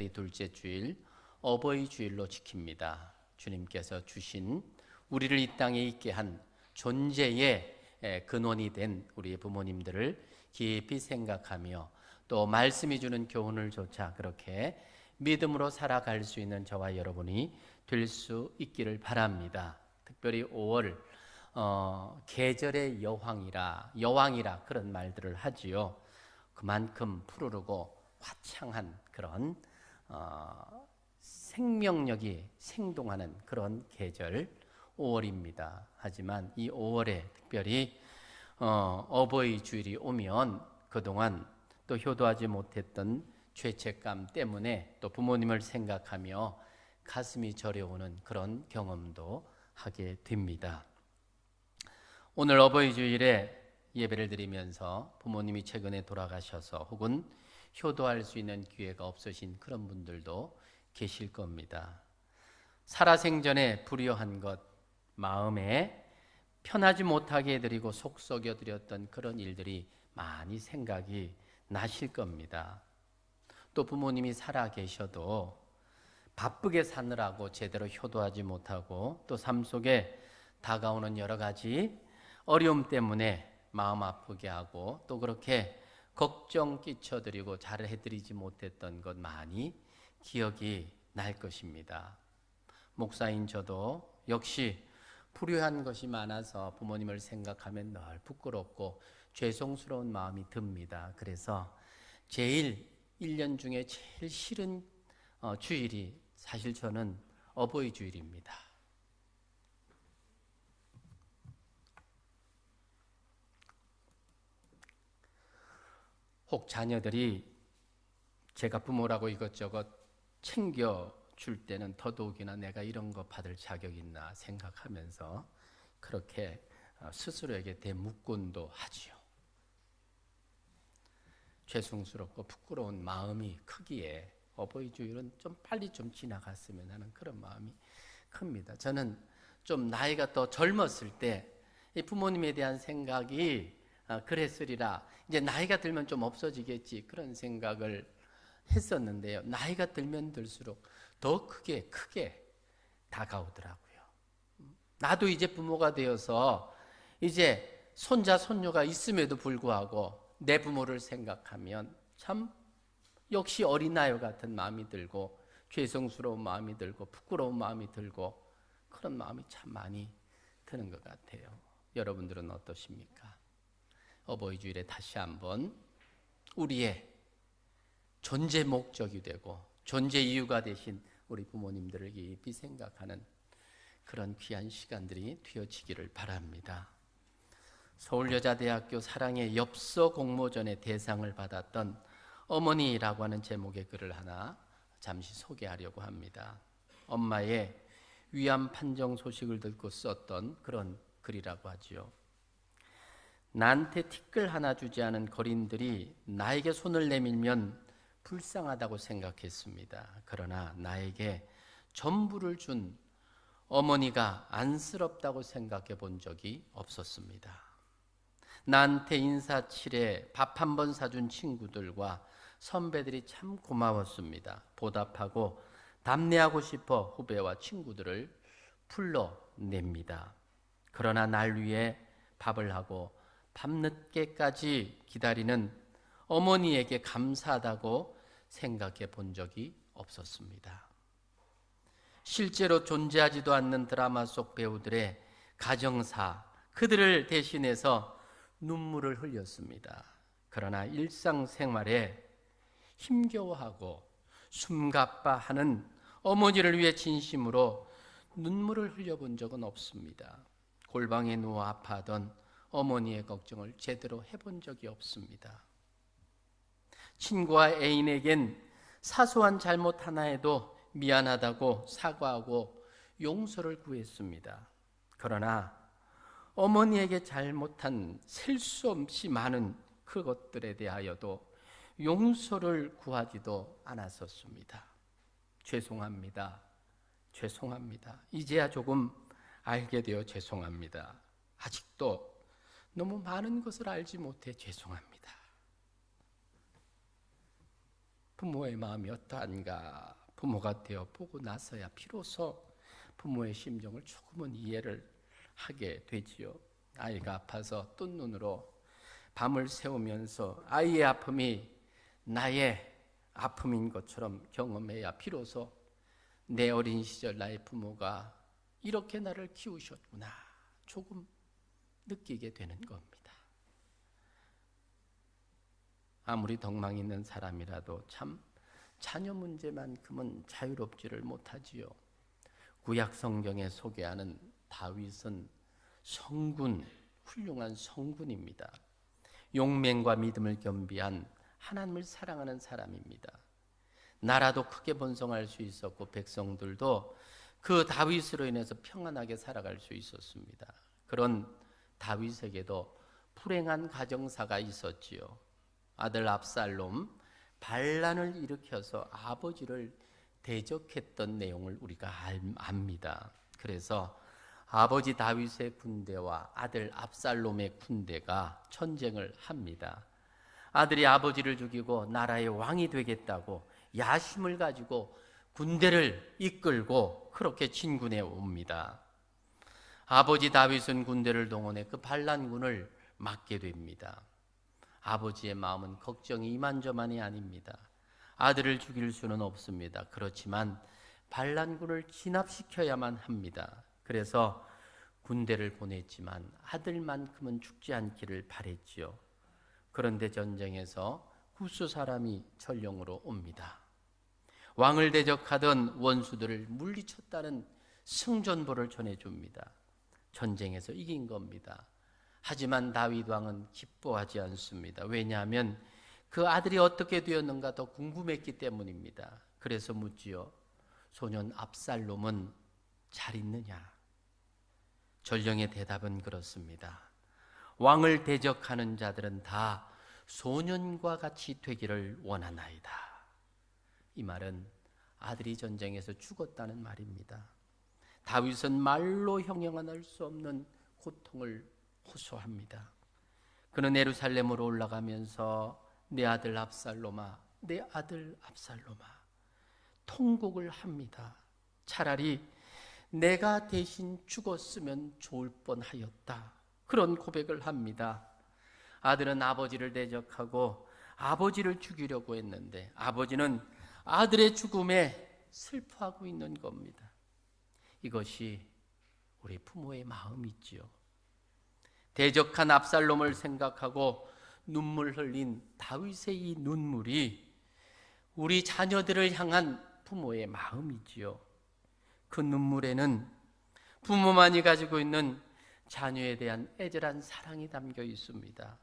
특별히 둘째 주일 어버이 주일로 지킵니다. 주님께서 주신 우리를 이 땅에 있게 한 존재의 근원이 된 우리의 부모님들을 깊이 생각하며 또 말씀이 주는 교훈을 조차 그렇게 믿음으로 살아갈 수 있는 저와 여러분이 될 수 있기를 바랍니다. 특별히 5월 계절의 여왕이라 그런 말들을 하지요. 그만큼 푸르르고 화창한 그런 생명력이 생동하는 그런 계절 5월입니다. 하지만 이 5월에 특별히 어버이 주일이 오면 그동안 또 효도하지 못했던 죄책감 때문에 또 부모님을 생각하며 가슴이 저려오는 그런 경험도 하게 됩니다. 오늘 어버이 주일에 예배를 드리면서 부모님이 최근에 돌아가셔서 혹은 효도할 수 있는 기회가 없으신 그런 분들도 계실 겁니다. 살아생전에 불효한 것, 마음에 편하지 못하게 해드리고 속썩여 드렸던 그런 일들이 많이 생각이 나실 겁니다. 또 부모님이 살아 계셔도 바쁘게 사느라고 제대로 효도하지 못하고 또 삶 속에 다가오는 여러 가지 어려움 때문에 마음 아프게 하고 또 그렇게 걱정 끼쳐드리고 잘해드리지 못했던 것 많이 기억이 날 것입니다. 목사인 저도 역시 불효한 것이 많아서 부모님을 생각하면 늘 부끄럽고 죄송스러운 마음이 듭니다. 그래서 제일 1년 중에 제일 싫은 주일이 사실 저는 어버이 주일입니다. 혹 자녀들이 제가 부모라고 이것저것 챙겨줄 때는 더더욱이나 내가 이런 거 받을 자격 있나 생각하면서 그렇게 스스로에게 대묻곤도 하지요. 죄송스럽고 부끄러운 마음이 크기에 어버이 주일은 좀 빨리 좀 지나갔으면 하는 그런 마음이 큽니다. 저는 좀 나이가 더 젊었을 때 이 부모님에 대한 생각이 그랬으리라. 이제 나이가 들면 좀 없어지겠지 그런 생각을 했었는데요. 나이가 들면 들수록 더 크게 다가오더라고요. 나도 이제 부모가 되어서 이제 손자 손녀가 있음에도 불구하고 내 부모를 생각하면 참 역시 어린아이 같은 마음이 들고 죄송스러운 마음이 들고 부끄러운 마음이 들고 그런 마음이 참 많이 드는 것 같아요. 여러분들은 어떠십니까? 어버이 주일에 다시 한번 우리의 존재 목적이 되고 존재 이유가 되신 우리 부모님들을 깊이 생각하는 그런 귀한 시간들이 되어지기를 바랍니다. 서울여자대학교 사랑의 엽서 공모전의 대상을 받았던 어머니라고 하는 제목의 글을 하나 잠시 소개하려고 합니다. 엄마의 위암 판정 소식을 듣고 썼던 그런 글이라고 하지요. 나한테 티끌 하나 주지 않은 거린들이 나에게 손을 내밀면 불쌍하다고 생각했습니다. 그러나 나에게 전부를 준 어머니가 안쓰럽다고 생각해 본 적이 없었습니다. 나한테 인사치레 밥 한 번 사준 친구들과 선배들이 참 고마웠습니다. 보답하고 답례하고 싶어 후배와 친구들을 불러냅니다. 그러나 날 위해 밥을 하고 밤늦게까지 기다리는 어머니에게 감사하다고 생각해 본 적이 없었습니다. 실제로 존재하지도 않는 드라마 속 배우들의 가정사, 그들을 대신해서 눈물을 흘렸습니다. 그러나 일상생활에 힘겨워하고 숨가빠하는 어머니를 위해 진심으로 눈물을 흘려본 적은 없습니다. 골방에 누워 아파하던 어머니의 걱정을 제대로 해본 적이 없습니다. 친구와 애인에겐 사소한 잘못 하나에도 미안하다고 사과하고 용서를 구했습니다. 그러나 어머니에게 잘못한 셀 수 없이 많은 그것들에 대하여도 용서를 구하지도 않았었습니다. 죄송합니다. 이제야 조금 알게 되어 죄송합니다. 아직도 너무 많은 것을 알지 못해 죄송합니다. 부모의 마음이 어떠한가 부모가 되어 보고 나서야 비로소 부모의 심정을 조금은 이해를 하게 되지요. 아이가 아파서 뜬 눈으로 밤을 새우면서 아이의 아픔이 나의 아픔인 것처럼 경험해야 비로소 내 어린 시절 나의 부모가 이렇게 나를 키우셨구나 조금 느끼게 되는 겁니다. 아무리 덕망 있는 사람이라도 참 자녀 문제만큼은 자유롭지를 못하지요. 구약 성경에 소개하는 다윗은 성군, 훌륭한 성군입니다. 용맹과 믿음을 겸비한 하나님을 사랑하는 사람입니다. 나라도 크게 번성할 수 있었고 백성들도 그 다윗으로 인해서 평안하게 살아갈 수 있었습니다. 그런 다윗에게도 불행한 가정사가 있었지요. 아들 압살롬 반란을 일으켜서 아버지를 대적했던 내용을 우리가 압니다. 그래서 아버지 다윗의 군대와 아들 압살롬의 군대가 전쟁을 합니다. 아들이 아버지를 죽이고 나라의 왕이 되겠다고 야심을 가지고 군대를 이끌고 그렇게 진군해 옵니다. 아버지 다윗은 군대를 동원해 그 반란군을 막게 됩니다. 아버지의 마음은 걱정이 이만저만이 아닙니다. 아들을 죽일 수는 없습니다. 그렇지만 반란군을 진압시켜야만 합니다. 그래서 군대를 보냈지만 아들만큼은 죽지 않기를 바랬지요. 그런데 전쟁에서 구스 사람이 전령으로 옵니다. 왕을 대적하던 원수들을 물리쳤다는 승전보를 전해줍니다. 전쟁에서 이긴 겁니다. 하지만 다윗 왕은 기뻐하지 않습니다. 왜냐하면 그 아들이 어떻게 되었는가 더 궁금했기 때문입니다. 그래서 묻지요. 소년 압살롬은 잘 있느냐? 전령의 대답은 그렇습니다. 왕을 대적하는 자들은 다 소년과 같이 되기를 원하나이다. 이 말은 아들이 전쟁에서 죽었다는 말입니다. 다윗은 말로 형용할 수 없는 고통을 호소합니다. 그는 예루살렘으로 올라가면서 내 아들 압살롬아, 내 아들 압살롬아 통곡을 합니다. 차라리 내가 대신 죽었으면 좋을 뻔하였다. 그런 고백을 합니다. 아들은 아버지를 대적하고 아버지를 죽이려고 했는데 아버지는 아들의 죽음에 슬퍼하고 있는 겁니다. 이것이 우리 부모의 마음이지요. 대적한 압살롬을 생각하고 눈물 흘린 다윗의 이 눈물이 우리 자녀들을 향한 부모의 마음이지요. 그 눈물에는 부모만이 가지고 있는 자녀에 대한 애절한 사랑이 담겨 있습니다.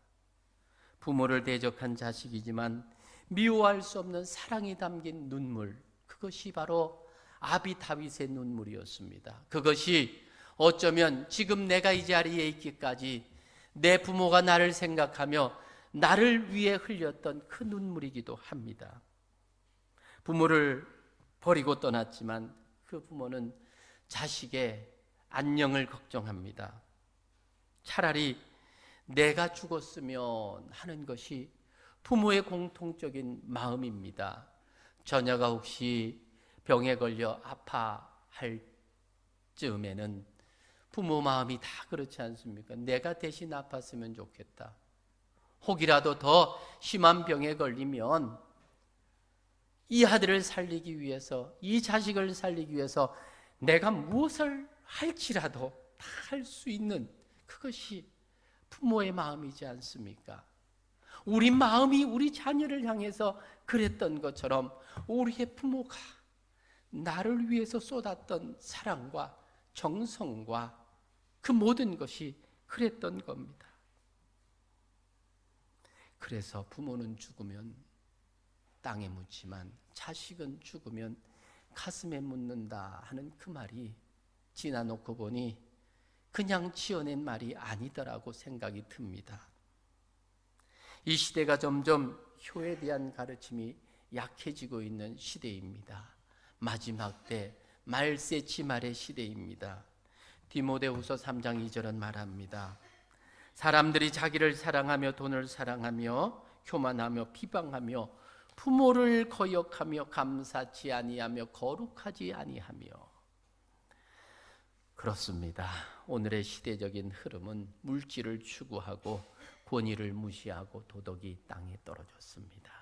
부모를 대적한 자식이지만 미워할 수 없는 사랑이 담긴 눈물, 그것이 바로 아비 다윗의 눈물이었습니다. 그것이 어쩌면 지금 내가 이 자리에 있기까지 내 부모가 나를 생각하며 나를 위해 흘렸던 그 눈물이기도 합니다. 부모를 버리고 떠났지만 그 부모는 자식의 안녕을 걱정합니다. 차라리 내가 죽었으면 하는 것이 부모의 공통적인 마음입니다. 자녀가 혹시 병에 걸려 아파할 즈음에는 부모 마음이 다 그렇지 않습니까? 내가 대신 아팠으면 좋겠다. 혹이라도 더 심한 병에 걸리면 이 아들을 살리기 위해서, 이 자식을 살리기 위해서 내가 무엇을 할지라도 다 할 수 있는 그것이 부모의 마음이지 않습니까? 우리 마음이 우리 자녀를 향해서 그랬던 것처럼 우리의 부모가 나를 위해서 쏟았던 사랑과 정성과 그 모든 것이 그랬던 겁니다. 그래서 부모는 죽으면 땅에 묻지만 자식은 죽으면 가슴에 묻는다 하는 그 말이 지나놓고 보니 그냥 지어낸 말이 아니더라고 생각이 듭니다. 이 시대가 점점 효에 대한 가르침이 약해지고 있는 시대입니다. 마지막 때 말세치 말의 시대입니다. 디모데후서 3장 2절은 말합니다. 사람들이 자기를 사랑하며 돈을 사랑하며 교만하며 비방하며 부모를 거역하며 감사치 아니하며 거룩하지 아니하며. 그렇습니다. 오늘의 시대적인 흐름은 물질을 추구하고 권위를 무시하고 도덕이 땅에 떨어졌습니다.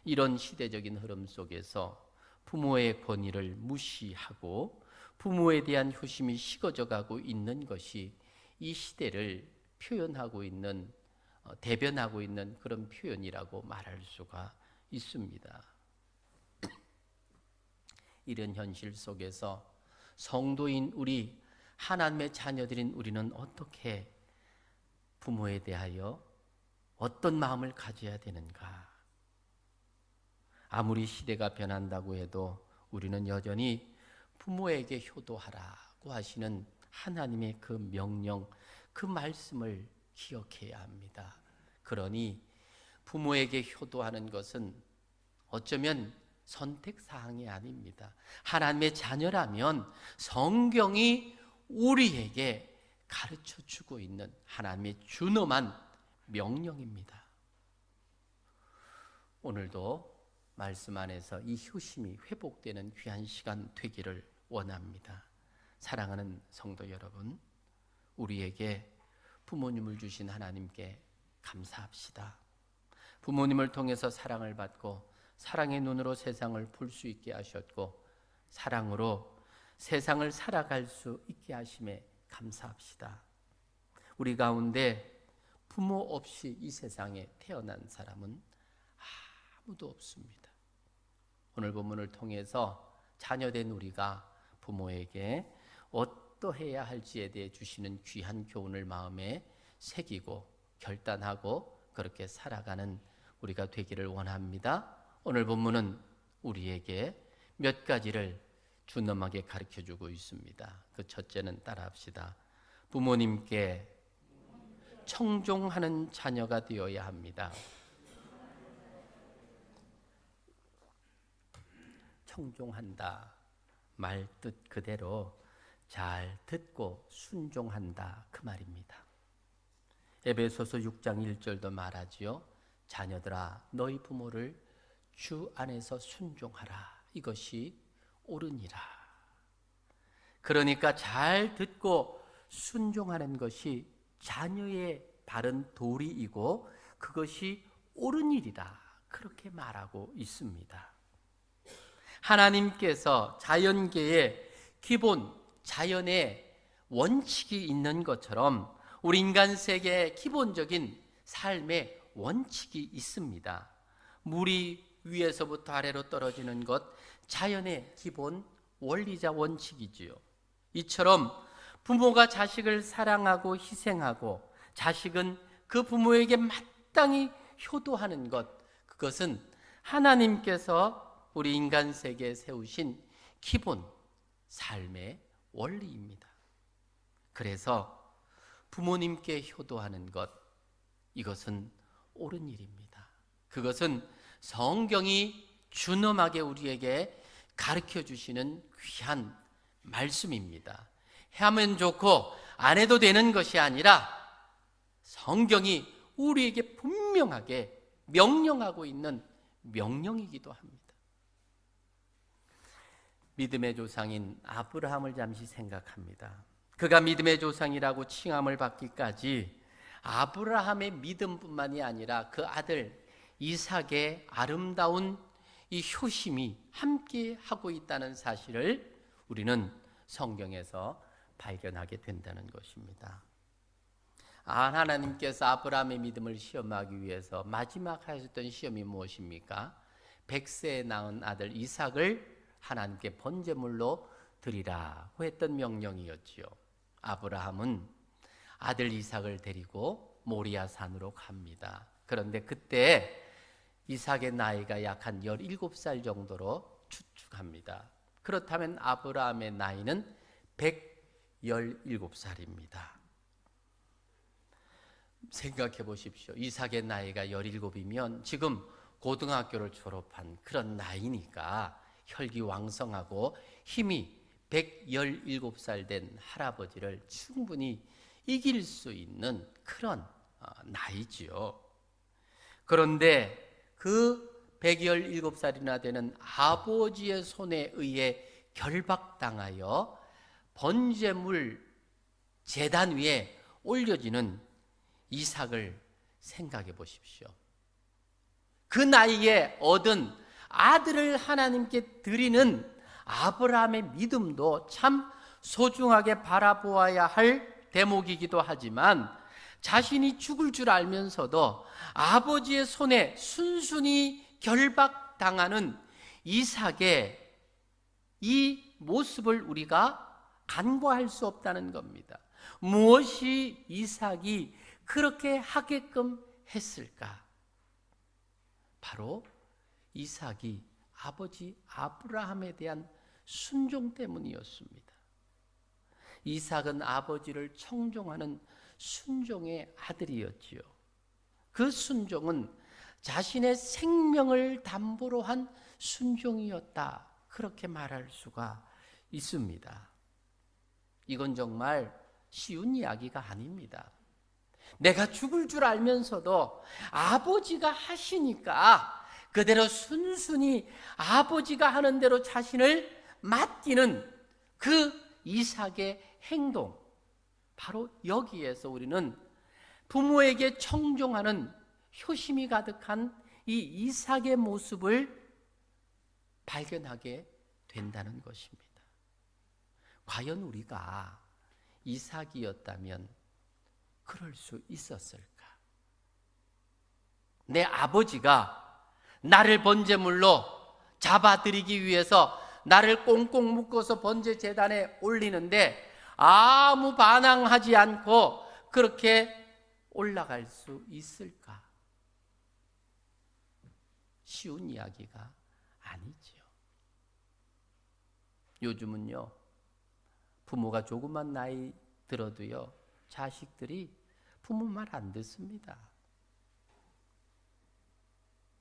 이런 시대적인 흐름 속에서 부모의 권위를 무시하고 부모에 대한 효심이 식어져 가고 있는 것이 이 시대를 표현하고 있는, 대변하고 있는 그런 표현이라고 말할 수가 있습니다. 이런 현실 속에서 성도인 우리, 하나님의 자녀들인 우리는 어떻게 부모에 대하여 어떤 마음을 가져야 되는가? 아무리 시대가 변한다고 해도 우리는 여전히 부모에게 효도하라고 하시는 하나님의 그 명령, 그 말씀을 기억해야 합니다. 그러니 부모에게 효도하는 것은 어쩌면 선택사항이 아닙니다. 하나님의 자녀라면 성경이 우리에게 가르쳐 주고 있는 하나님의 준엄한 명령입니다. 오늘도 말씀 안에서 이 효심이 회복되는 귀한 시간 되기를 원합니다. 사랑하는 성도 여러분, 우리에게 부모님을 주신 하나님께 감사합시다. 부모님을 통해서 사랑을 받고 사랑의 눈으로 세상을 볼 수 있게 하셨고 사랑으로 세상을 살아갈 수 있게 하심에 감사합시다. 우리 가운데 부모 없이 이 세상에 태어난 사람은 아무도 없습니다. 오늘 본문을 통해서 자녀된 우리가 부모에게 어떠해야 할지에 대해 주시는 귀한 교훈을 마음에 새기고 결단하고 그렇게 살아가는 우리가 되기를 원합니다. 오늘 본문은 우리에게 몇 가지를 준엄하게 가르쳐주고 있습니다. 그 첫째는 따라합시다. 부모님께 청종하는 자녀가 되어야 합니다. 청종한다. 말 뜻 그대로 잘 듣고 순종한다. 그 말입니다. 에베소서 6장 1절도 말하지요. 자녀들아 너희 부모를 주 안에서 순종하라. 이것이 옳으니라. 그러니까 잘 듣고 순종하는 것이 자녀의 바른 도리이고 그것이 옳은 일이다. 그렇게 말하고 있습니다. 하나님께서 자연계의 기본, 자연의 원칙이 있는 것처럼 우리 인간 세계의 기본적인 삶의 원칙이 있습니다. 물이 위에서부터 아래로 떨어지는 것, 자연의 기본 원리자 원칙이지요. 이처럼 부모가 자식을 사랑하고 희생하고 자식은 그 부모에게 마땅히 효도하는 것, 그것은 하나님께서 우리 인간 세계에 세우신 기본 삶의 원리입니다. 그래서 부모님께 효도하는 것, 이것은 옳은 일입니다. 그것은 성경이 준엄하게 우리에게 가르쳐 주시는 귀한 말씀입니다. 하면 좋고 안 해도 되는 것이 아니라 성경이 우리에게 분명하게 명령하고 있는 명령이기도 합니다. 믿음의 조상인 아브라함을 잠시 생각합니다. 그가 믿음의 조상이라고 칭함을 받기까지 아브라함의 믿음뿐만이 아니라 그 아들 이삭의 아름다운 이 효심이 함께 하고 있다는 사실을 우리는 성경에서 발견하게 된다는 것입니다. 하나님께서 아브라함의 믿음을 시험하기 위해서 마지막 하셨던 시험이 무엇입니까? 100세에 낳은 아들 이삭을 하나님께 번제물로 드리라고 했던 명령이었지요. 아브라함은 아들 이삭을 데리고 모리아 산으로 갑니다. 그런데 그때 이삭의 나이가 약 한 17살 정도로 추측합니다. 그렇다면 아브라함의 나이는 117살입니다. 생각해 보십시오. 이삭의 나이가 17이면 지금 고등학교를 졸업한 그런 나이니까 혈기왕성하고 힘이 117살 된 할아버지를 충분히 이길 수 있는 그런 나이지요. 그런데 그 100열 7살이나 되는 아버지의 손에 의해 결박당하여 번제물 제단 위에 올려지는 이삭을 생각해 보십시오. 그 나이에 얻은 아들을 하나님께 드리는 아브라함의 믿음도 참 소중하게 바라보아야 할 대목이기도 하지만, 자신이 죽을 줄 알면서도 아버지의 손에 순순히 결박당하는 이삭의 이 모습을 우리가 간과할 수 없다는 겁니다. 무엇이 이삭이 그렇게 하게끔 했을까? 바로 이삭이 아버지 아브라함에 대한 순종 때문이었습니다. 이삭은 아버지를 청종하는 순종의 아들이었지요. 그 순종은 자신의 생명을 담보로 한 순종이었다, 그렇게 말할 수가 있습니다. 이건 정말 쉬운 이야기가 아닙니다. 내가 죽을 줄 알면서도 아버지가 하시니까 그대로 순순히 아버지가 하는 대로 자신을 맡기는 그 이삭의 행동, 바로 여기에서 우리는 부모에게 청종하는 효심이 가득한 이 이삭의 모습을 발견하게 된다는 것입니다. 과연 우리가 이삭이었다면 그럴 수 있었을까? 내 아버지가 나를 번제물로 잡아들이기 위해서 나를 꽁꽁 묶어서 번제 제단에 올리는데 아무 반항하지 않고 그렇게 올라갈 수 있을까? 쉬운 이야기가 아니지요. 요즘은요, 부모가 조금만 나이 들어도요, 자식들이 부모 말 안 듣습니다.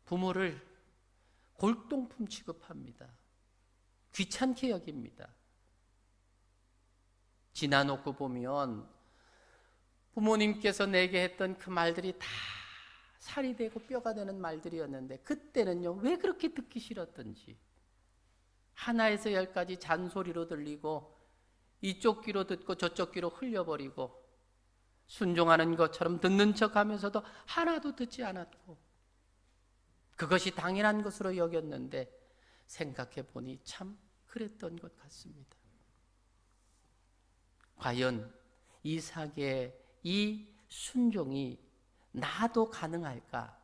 부모를 골동품 취급합니다. 귀찮게 여깁니다. 지나놓고 보면 부모님께서 내게 했던 그 말들이 다 살이 되고 뼈가 되는 말들이었는데, 그때는요 왜 그렇게 듣기 싫었던지, 하나에서 열까지 잔소리로 들리고 이쪽 귀로 듣고 저쪽 귀로 흘려버리고 순종하는 것처럼 듣는 척하면서도 하나도 듣지 않았고, 그것이 당연한 것으로 여겼는데 생각해 보니 참 그랬던 것 같습니다. 과연 이삭의 이 순종이 나도 가능할까?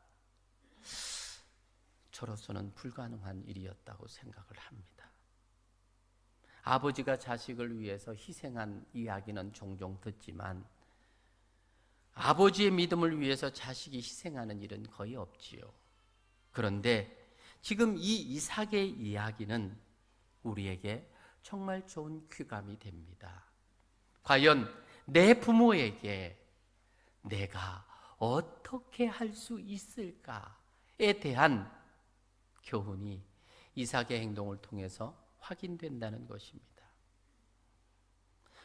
저로서는 불가능한 일이었다고 생각을 합니다. 아버지가 자식을 위해서 희생한 이야기는 종종 듣지만 아버지의 믿음을 위해서 자식이 희생하는 일은 거의 없지요. 그런데 지금 이 이삭의 이야기는 우리에게 정말 좋은 귀감이 됩니다. 과연 내 부모에게 내가 어떻게 할 수 있을까에 대한 교훈이 이삭의 행동을 통해서 확인된다는 것입니다.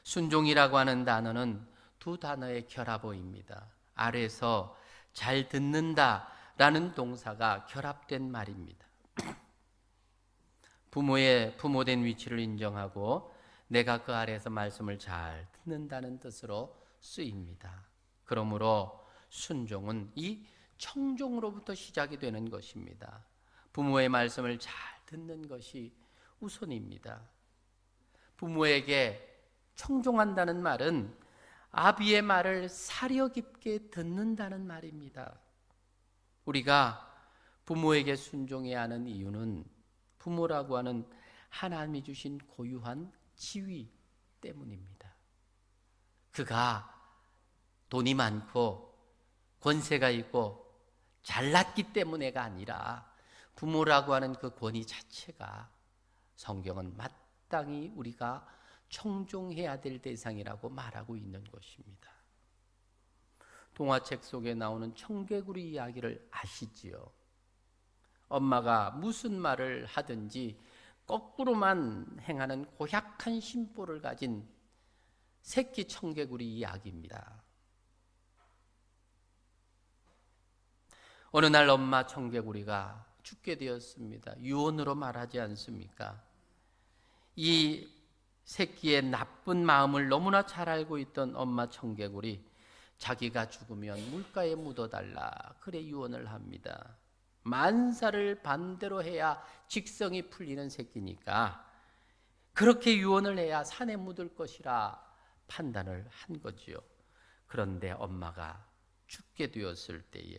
순종이라고 하는 단어는 두 단어의 결합어입니다. 아래서 잘 듣는다 라는 동사가 결합된 말입니다. 부모의 부모된 위치를 인정하고 내가 그 아래에서 말씀을 잘 듣는다는 뜻으로 쓰입니다. 그러므로 순종은 이 청종으로부터 시작이 되는 것입니다. 부모의 말씀을 잘 듣는 것이 우선입니다. 부모에게 청종한다는 말은 아비의 말을 사려 깊게 듣는다는 말입니다. 우리가 부모에게 순종해야 하는 이유는 부모라고 하는 하나님이 주신 고유한 지위 때문입니다. 그가 돈이 많고 권세가 있고 잘났기 때문에가 아니라 부모라고 하는 그 권위 자체가 성경은 마땅히 우리가 청종해야 될 대상이라고 말하고 있는 것입니다. 동화책 속에 나오는 청개구리 이야기를 아시지요? 엄마가 무슨 말을 하든지 거꾸로만 행하는 고약한 심보를 가진 새끼 청개구리 이야기입니다. 어느 날 엄마 청개구리가 죽게 되었습니다. 유언으로 말하지 않습니까? 이 새끼의 나쁜 마음을 너무나 잘 알고 있던 엄마 청개구리, 자기가 죽으면 물가에 묻어달라, 그래 유언을 합니다. 만사를 반대로 해야 직성이 풀리는 새끼니까 그렇게 유언을 해야 산에 묻을 것이라 판단을 한 거지요. 그런데 엄마가 죽게 되었을 때에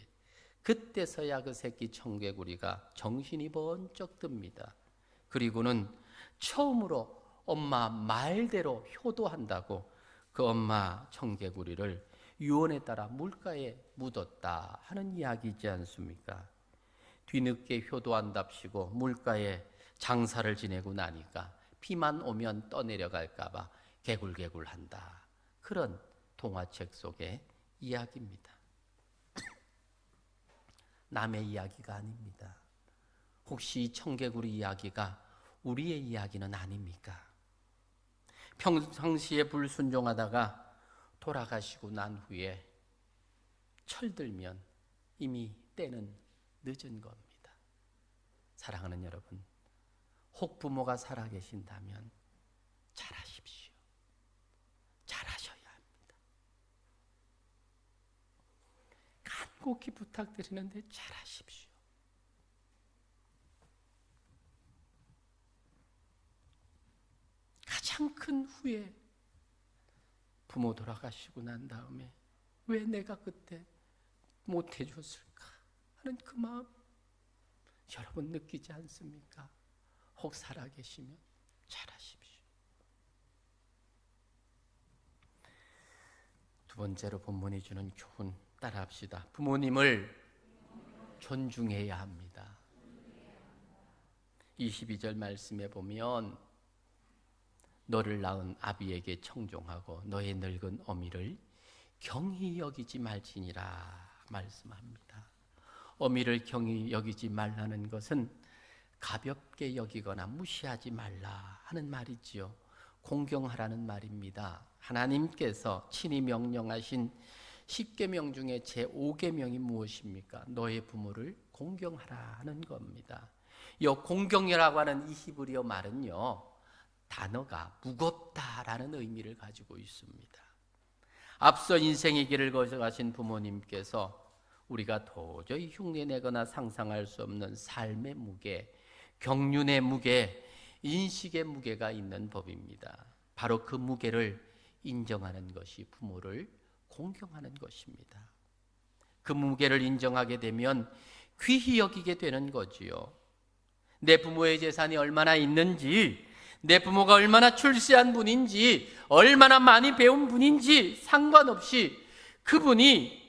그때서야 그 새끼 청개구리가 정신이 번쩍 듭니다. 그리고는 처음으로 엄마 말대로 효도한다고 그 엄마 청개구리를 유언에 따라 물가에 묻었다 하는 이야기이지 않습니까? 뒤늦게 효도한답시고 물가에 장사를 지내고 나니까 비만 오면 떠내려갈까 봐 개굴개굴한다. 그런 동화책 속의 이야기입니다. 남의 이야기가 아닙니다. 혹시 이 청개구리 이야기가 우리의 이야기는 아닙니까? 평상시에 불순종하다가 돌아가시고 난 후에 철들면 이미 때는 늦은 겁니다. 사랑하는 여러분, 혹 부모가 살아계신다면 잘하십시오. 잘하셔야 합니다. 간곡히 부탁드리는데 잘하십시오. 가장 큰 후회, 부모 돌아가시고 난 다음에 왜 내가 그때 못해줬을까 하는 그 마음, 여러분 느끼지 않습니까? 혹 살아계시면 잘하십시오. 두 번째로 본문이 주는 교훈 따라합시다. 부모님을 존중해야 합니다. 22절 말씀에 보면 너를 낳은 아비에게 청종하고 너의 늙은 어미를 경히 여기지 말지니라 말씀합니다. 어미를 경히 여기지 말라는 것은 가볍게 여기거나 무시하지 말라 하는 말이지요. 공경하라는 말입니다. 하나님께서 친히 명령하신 10계명 중에 제5계명이 무엇입니까? 너의 부모를 공경하라 하는 겁니다. 이 공경이라고 하는 이 히브리어 말은요, 단어가 무겁다라는 의미를 가지고 있습니다. 앞서 인생의 길을 거쳐가신 부모님께서 우리가 도저히 흉내내거나 상상할 수 없는 삶의 무게, 경륜의 무게, 인식의 무게가 있는 법입니다. 바로 그 무게를 인정하는 것이 부모를 공경하는 것입니다. 그 무게를 인정하게 되면 귀히 여기게 되는 거지요. 내 부모의 재산이 얼마나 있는지, 내 부모가 얼마나 출세한 분인지, 얼마나 많이 배운 분인지 상관없이 그분이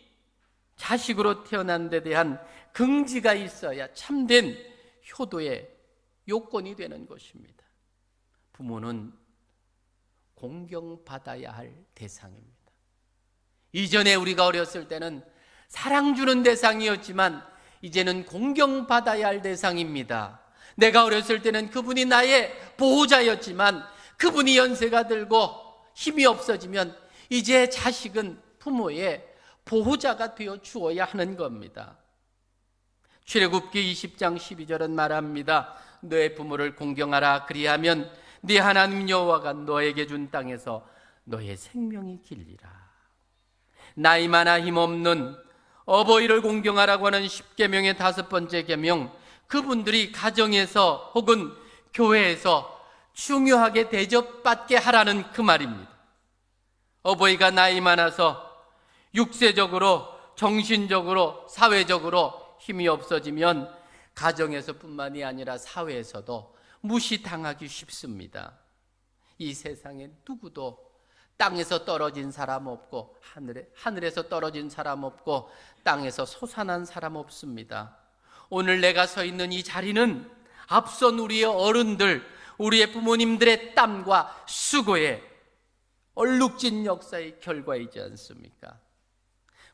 자식으로 태어난 데 대한 긍지가 있어야 참된 효도의 요건이 되는 것입니다. 부모는 공경받아야 할 대상입니다. 이전에 우리가 어렸을 때는 사랑 주는 대상이었지만 이제는 공경받아야 할 대상입니다. 내가 어렸을 때는 그분이 나의 보호자였지만 그분이 연세가 들고 힘이 없어지면 이제 자식은 부모의 보호자가 되어 주어야 하는 겁니다. 출애굽기 20장 12절은 말합니다. 너의 부모를 공경하라. 그리하면 네 하나님 여호와가 너에게 준 땅에서 너의 생명이 길리라. 나이 많아 힘없는 어버이를 공경하라고 하는 10계명의 5번째 계명, 그분들이 가정에서 혹은 교회에서 중요하게 대접받게 하라는 그 말입니다. 어버이가 나이 많아서 육세적으로, 정신적으로, 사회적으로 힘이 없어지면 가정에서뿐만이 아니라 사회에서도 무시당하기 쉽습니다. 이 세상에 누구도 땅에서 떨어진 사람 없고 하늘에서 떨어진 사람 없고 땅에서 솟아난 사람 없습니다. 오늘 내가 서 있는 이 자리는 앞선 우리의 어른들, 우리의 부모님들의 땀과 수고의 얼룩진 역사의 결과이지 않습니까?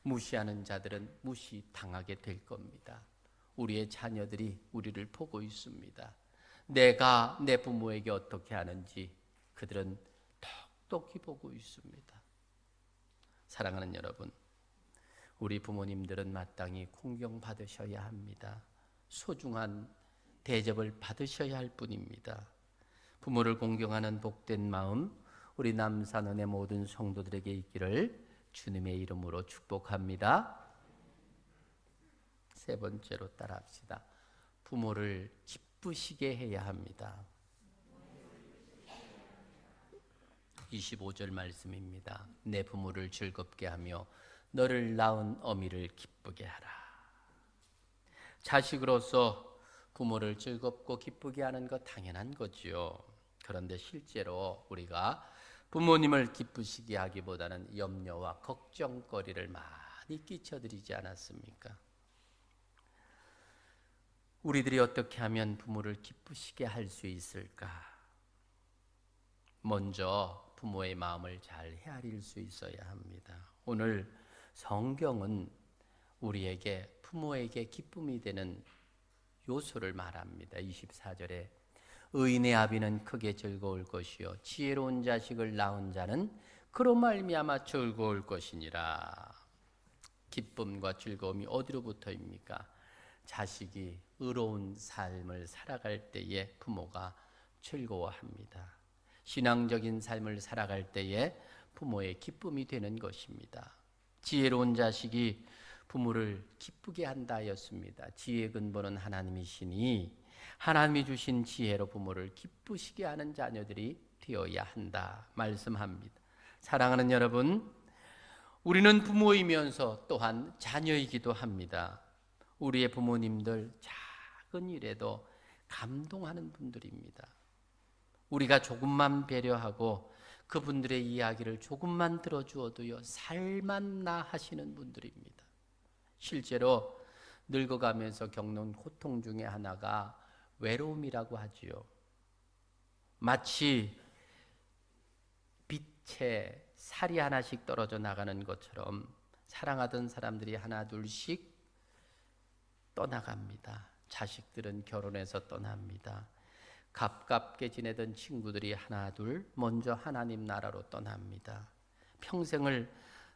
무시하는 자들은 무시당하게 될 겁니다. 우리의 자녀들이 우리를 보고 있습니다. 내가 내 부모에게 어떻게 하는지 그들은 똑똑히 보고 있습니다. 사랑하는 여러분, 우리 부모님들은 마땅히 공경받으셔야 합니다. 소중한 대접을 받으셔야 할 뿐입니다. 부모를 공경하는 복된 마음 우리 남산원의 모든 성도들에게 있기를 주님의 이름으로 축복합니다. 세 번째로 따라합시다. 부모를 기쁘시게 해야 합니다. 25절 말씀입니다. 내 부모를 즐겁게 하며 너를 낳은 어미를 기쁘게 하라. 자식으로서 부모를 즐겁고 기쁘게 하는 것 당연한 거지요. 그런데 실제로 우리가 부모님을 기쁘시게 하기보다는 염려와 걱정거리를 많이 끼쳐드리지 않았습니까? 우리들이 어떻게 하면 부모를 기쁘시게 할 수 있을까? 먼저 부모의 마음을 잘 헤아릴 수 있어야 합니다. 오늘 성경은 우리에게 부모에게 기쁨이 되는 요소를 말합니다. 24절에 의인의 아비는 크게 즐거울 것이요 지혜로운 자식을 낳은 자는 그로 말미암아 즐거울 것이니라. 기쁨과 즐거움이 어디로부터입니까? 자식이 의로운 삶을 살아갈 때에 부모가 즐거워합니다. 신앙적인 삶을 살아갈 때에 부모의 기쁨이 되는 것입니다. 지혜로운 자식이 부모를 기쁘게 한다 하였습니다. 지혜의 근본은 하나님이시니 하나님이 주신 지혜로 부모를 기쁘시게 하는 자녀들이 되어야 한다 말씀합니다. 사랑하는 여러분, 우리는 부모이면서 또한 자녀이기도 합니다. 우리의 부모님들 작은 일에도 감동하는 분들입니다. 우리가 조금만 배려하고 그분들의 이야기를 조금만 들어주어도요 살만나 하시는 분들입니다. 실제로 늙어가면서 겪는 고통 중에 하나가 외로움이라고 하지요. 마치 빛에 살이 하나씩 떨어져 나가는 것처럼 사랑하던 사람들이 하나 둘씩 떠나갑니다. 자식들은 결혼해서 떠납니다. 가깝게 지내던 친구들이 하나 둘 먼저 하나님 나라로 떠납니다. 평생을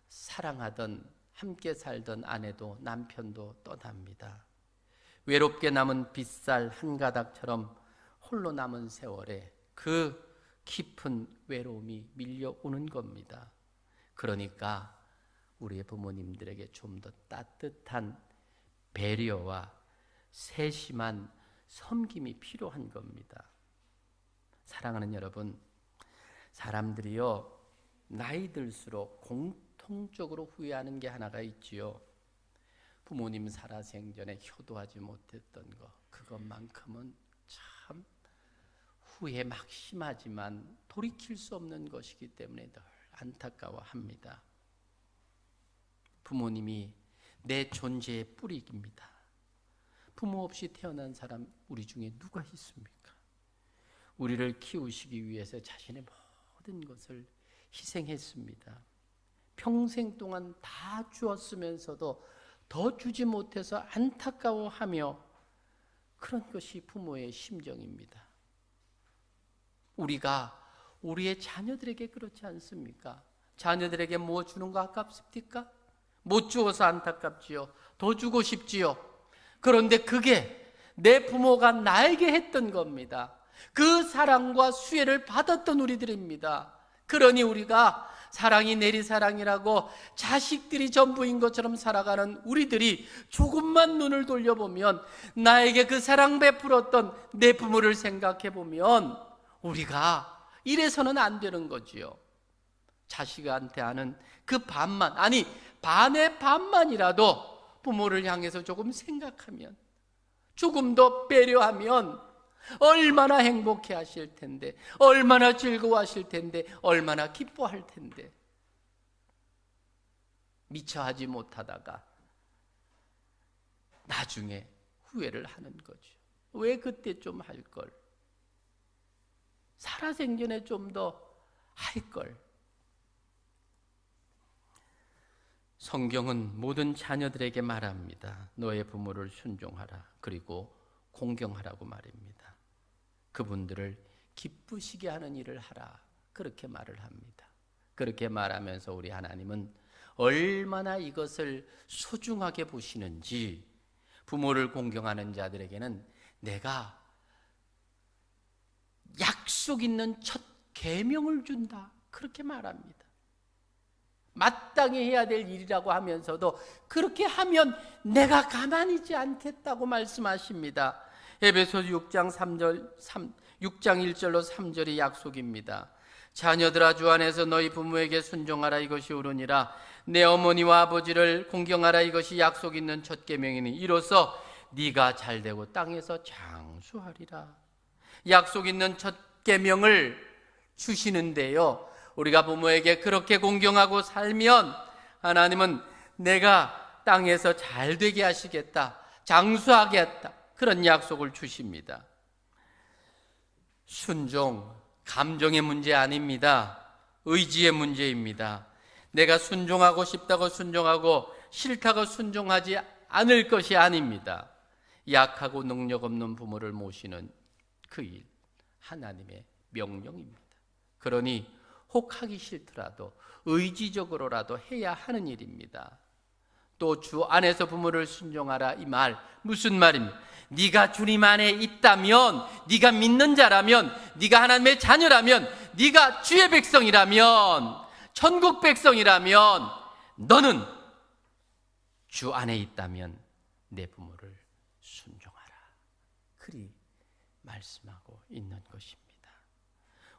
사랑하던 함께 살던 아내도 남편도 떠납니다. 외롭게 남은 빗살 한 가닥처럼 홀로 남은 세월에 그 깊은 외로움이 밀려오는 겁니다. 그러니까 우리의 부모님들에게 좀 더 따뜻한 배려와 세심한 섬김이 필요한 겁니다. 사랑하는 여러분, 사람들이요 나이 들수록 공통적으로 후회하는 게 하나가 있지요. 부모님 살아생전에 효도하지 못했던 거, 그것만큼은 참 후회 막심하지만 돌이킬 수 없는 것이기 때문에 늘 안타까워합니다. 부모님이 내 존재의 뿌리입니다. 부모 없이 태어난 사람 우리 중에 누가 있습니까? 우리를 키우시기 위해서 자신의 모든 것을 희생했습니다. 평생 동안 다 주었으면서도 더 주지 못해서 안타까워하며 그런 것이 부모의 심정입니다. 우리가 우리의 자녀들에게 그렇지 않습니까? 자녀들에게 뭐 주는 거 아깝습니까? 못 주어서 안타깝지요. 더 주고 싶지요. 그런데 그게 내 부모가 나에게 했던 겁니다. 그 사랑과 수혜를 받았던 우리들입니다. 그러니 우리가 사랑이 내리사랑이라고 자식들이 전부인 것처럼 살아가는 우리들이 조금만 눈을 돌려보면 나에게 그 사랑 베풀었던 내 부모를 생각해 보면 우리가 이래서는 안 되는 거지요. 자식한테 하는 그 반만, 아니 반의 반만이라도 부모를 향해서 조금 생각하면, 조금 더 배려하면 얼마나 행복해 하실 텐데, 얼마나 즐거워하실 텐데, 얼마나 기뻐할 텐데. 미처 하지 못하다가 나중에 후회를 하는 거죠. 왜 그때 좀 할 걸? 살아생전에 좀 더 할 걸. 성경은 모든 자녀들에게 말합니다. 너의 부모를 순종하라. 그리고 공경하라고 말입니다. 그분들을 기쁘시게 하는 일을 하라. 그렇게 말을 합니다. 그렇게 말하면서 우리 하나님은 얼마나 이것을 소중하게 보시는지, 부모를 공경하는 자들에게는 내가 약속 있는 첫 계명을 준다, 그렇게 말합니다. 마땅히 해야 될 일이라고 하면서도 그렇게 하면 내가 가만히 있지 않겠다고 말씀하십니다. 에베소서 6장 1절로 3절의 약속입니다. 자녀들아, 주 안에서 너희 부모에게 순종하라, 이것이 옳으니라. 내 어머니와 아버지를 공경하라, 이것이 약속 있는 첫 계명이니 이로써 네가 잘되고 땅에서 장수하리라. 약속 있는 첫 계명을 주시는데요, 우리가 부모에게 그렇게 공경하고 살면 하나님은 내가 땅에서 잘되게 하시겠다, 장수하겠다, 그런 약속을 주십니다. 순종, 감정의 문제 아닙니다. 의지의 문제입니다. 내가 순종하고 싶다고 순종하고 싫다고 순종하지 않을 것이 아닙니다. 약하고 능력 없는 부모를 모시는 그 일, 하나님의 명령입니다. 그러니 혹 하기 싫더라도 의지적으로라도 해야 하는 일입니다. 또 주 안에서 부모를 순종하라, 이 말 무슨 말입니까? 네가 주님 안에 있다면, 네가 믿는 자라면, 네가 하나님의 자녀라면, 네가 주의 백성이라면, 천국 백성이라면 너는 주 안에 있다면 내 부모를 순종하라, 그리 말씀하고 있는 것입니다.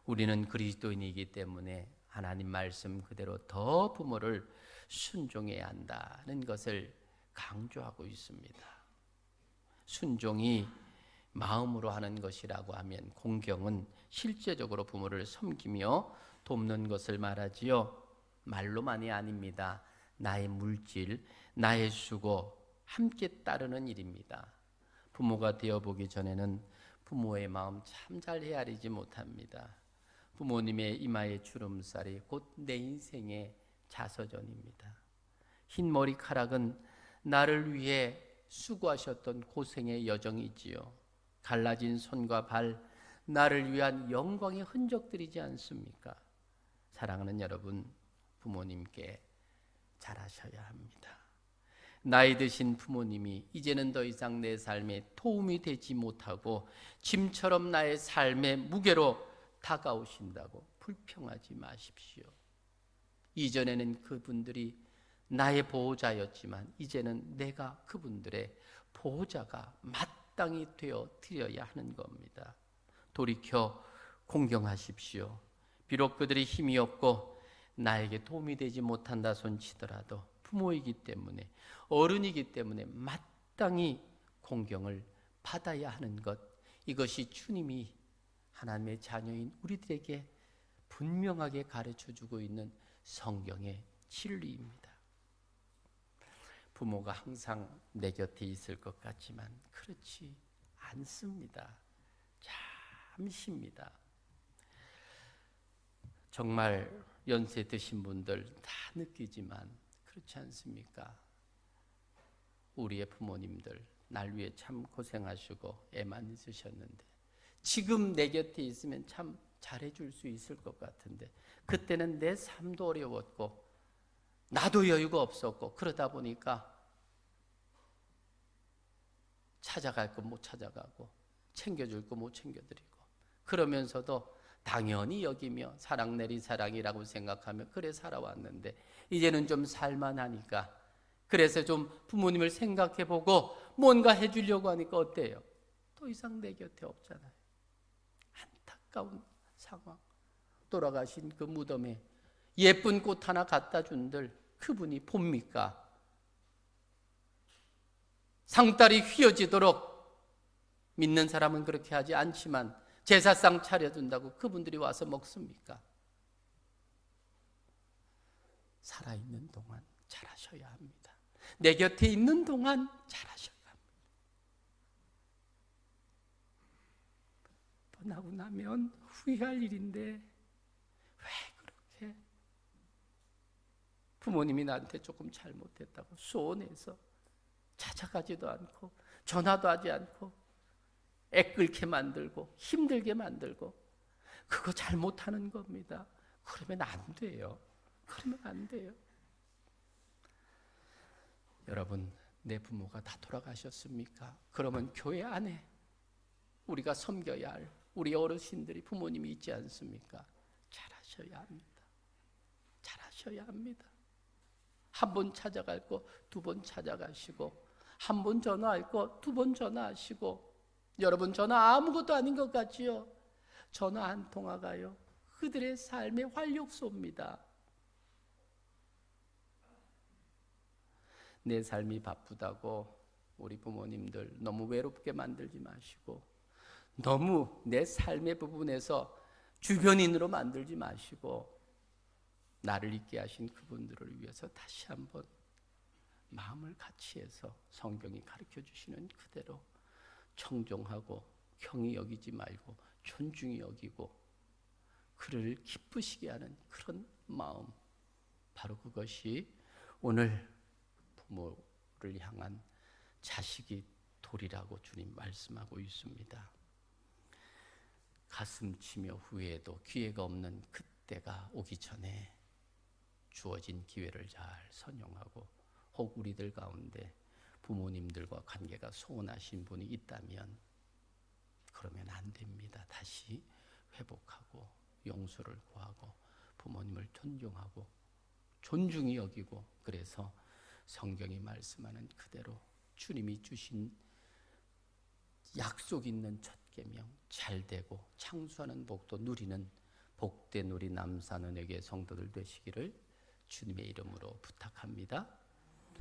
우리는 그리스도인이기 때문에 하나님 말씀 그대로 더 부모를 순종해야 한다는 것을 강조하고 있습니다. 순종이 마음으로 하는 것이라고 하면 공경은 실제적으로 부모를 섬기며 돕는 것을 말하지요. 말로만이 아닙니다. 나의 물질, 나의 수고 함께 따르는 일입니다. 부모가 되어보기 전에는 부모의 마음 참 잘 헤아리지 못합니다. 부모님의 이마의 주름살이 곧 내 인생의 자서전입니다. 흰 머리카락은 나를 위해 수고하셨던 고생의 여정이지요. 갈라진 손과 발, 나를 위한 영광의 흔적들이지 않습니까? 사랑하는 여러분, 부모님께 잘하셔야 합니다. 나이 드신 부모님이 이제는 더 이상 내 삶에 도움이 되지 못하고 짐처럼 나의 삶의 무게로 다가오신다고 불평하지 마십시오. 이전에는 그분들이 나의 보호자였지만 이제는 내가 그분들의 보호자가 마땅히 되어 드려야 하는 겁니다. 돌이켜 공경하십시오. 비록 그들이 힘이 없고 나에게 도움이 되지 못한다 손치더라도 부모이기 때문에, 어른이기 때문에 마땅히 공경을 받아야 하는 것, 이것이 주님이 하나님의 자녀인 우리들에게 분명하게 가르쳐주고 있는 성경의 진리입니다. 부모가 항상 내 곁에 있을 것 같지만 그렇지 않습니다. 잠시입니다. 정말 연세 드신 분들 다 느끼지만 그렇지 않습니까? 우리의 부모님들 날 위해 참 고생하시고 애 많이 쓰셨는데 지금 내 곁에 있으면 참 잘해줄 수 있을 것 같은데 그때는 내 삶도 어려웠고 나도 여유가 없었고 그러다 보니까 찾아갈 거 못 찾아가고 챙겨줄 거 못 챙겨드리고 그러면서도 당연히 여기며 사랑 내리 사랑이라고 생각하며 그래 살아왔는데 이제는 좀 살만하니까 그래서 좀 부모님을 생각해보고 뭔가 해주려고 하니까 어때요? 더 이상 내 곁에 없잖아요. 안타까운 상황. 돌아가신 그 무덤에 예쁜 꽃 하나 갖다 준들 그분이 봅니까? 상다리 휘어지도록 믿는 사람은 그렇게 하지 않지만 제사상 차려둔다고 그분들이 와서 먹습니까? 살아있는 동안 잘하셔야 합니다. 내 곁에 있는 동안 잘하셔야 합니다. 떠나고 나면 후회할 일인데 왜 그렇게 부모님이 나한테 조금 잘못했다고 소원해서 찾아가지도 않고 전화도 하지 않고 애 끓게 만들고 힘들게 만들고 그거 잘못하는 겁니다. 그러면 안 돼요. 그러면 안 돼요. 여러분, 내 부모가 다 돌아가셨습니까? 그러면 교회 안에 우리가 섬겨야 할 우리 어르신들이 부모님이 있지 않습니까? 잘하셔야 합니다. 잘하셔야 합니다. 한 번 찾아갈 거 두 번 찾아가시고, 한 번 전화할 거 두 번 전화하시고. 여러분, 전화 아무것도 아닌 것 같지요? 전화 한 통화가요, 그들의 삶의 활력소입니다. 내 삶이 바쁘다고 우리 부모님들 너무 외롭게 만들지 마시고, 너무 내 삶의 부분에서 주변인으로 만들지 마시고, 나를 있게 하신 그분들을 위해서 다시 한번 마음을 같이 해서 성경이 가르쳐 주시는 그대로 청종하고 경히 여기지 말고 존중히 여기고 그를 기쁘시게 하는 그런 마음, 바로 그것이 오늘 부모를 향한 자식이 도리라고 주님 말씀하고 있습니다. 가슴 치며 후회해도 기회가 없는 그때가 오기 전에 주어진 기회를 잘 선용하고, 혹 우리들 가운데 부모님들과 관계가 소원하신 분이 있다면 그러면 안 됩니다. 다시 회복하고 용서를 구하고 부모님을 존중하고 존중히 여기고, 그래서 성경이 말씀하는 그대로 주님이 주신 약속 있는 첫 계명 잘 되고 창수하는 복도 누리는 복된 우리 남산은에게 성도들 되시기를 주님의 이름으로 부탁합니다.